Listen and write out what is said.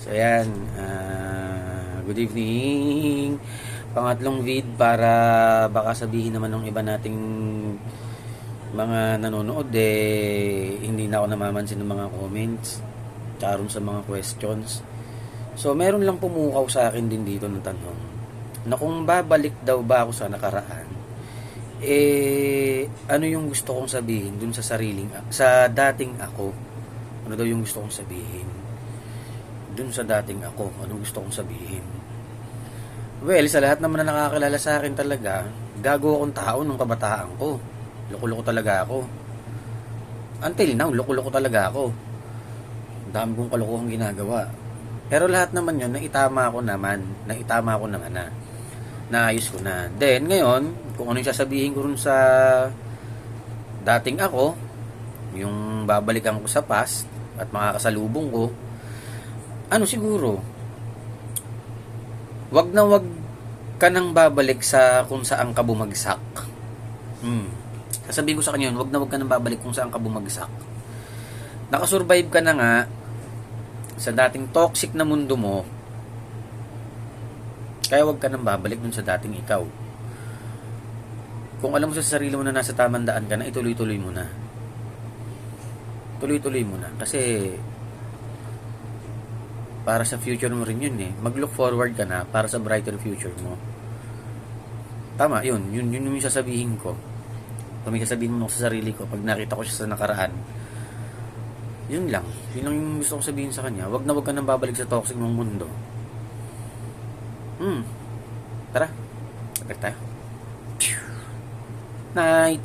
So ayan, good evening. Pangatlong vid para baka sabihin naman ng iba nating mga nanonood hindi na ako namamansin ng mga comments karon sa mga questions. So meron lang pumukaw sa akin din dito ng tanong na kung babalik daw ba ako sa nakaraan, ano yung gusto kong sabihin dun sa sa dating ako. Ano daw yung gusto kong sabihin dun sa dating ako, anong gusto kong sabihin? Well, sa lahat naman na nakakilala sa akin talaga, gago akong tao nung kabataan ko. Loko-loko talaga ako. Until now, loko-loko talaga ako. Dami kong kalokohang ginagawa. Pero lahat naman yun, naitama ko naman na. Naayos ko na. Then, ngayon, kung ano yung sasabihin ko rin sa dating ako, yung babalikan ko sa past at makakasalubong ko, ano siguro, wag na wag ka nang babalik sa kung saan ka bumagsak. Sasabihin ko sa kanya yun, wag na wag ka nang babalik kung saan ka bumagsak. Nakasurvive ka na nga sa dating toxic na mundo mo, kaya wag ka nang babalik dun sa dating ikaw. Kung alam mo sa sarili mo na nasa tamang daan ka na, ituloy-tuloy mo na. Tuloy-tuloy mo na. Kasi para sa future mo rin yun mag-look forward ka na para sa brighter future mo. Tama, yun yung sasabihin ko. Kung may sasabihin mo sa sarili ko pag nakita ko siya sa nakaraan, yun lang yung gusto kong sabihin sa kanya. Wag na wag ka nang babalik sa toxic mong mundo. Tara, agad tayo. Night.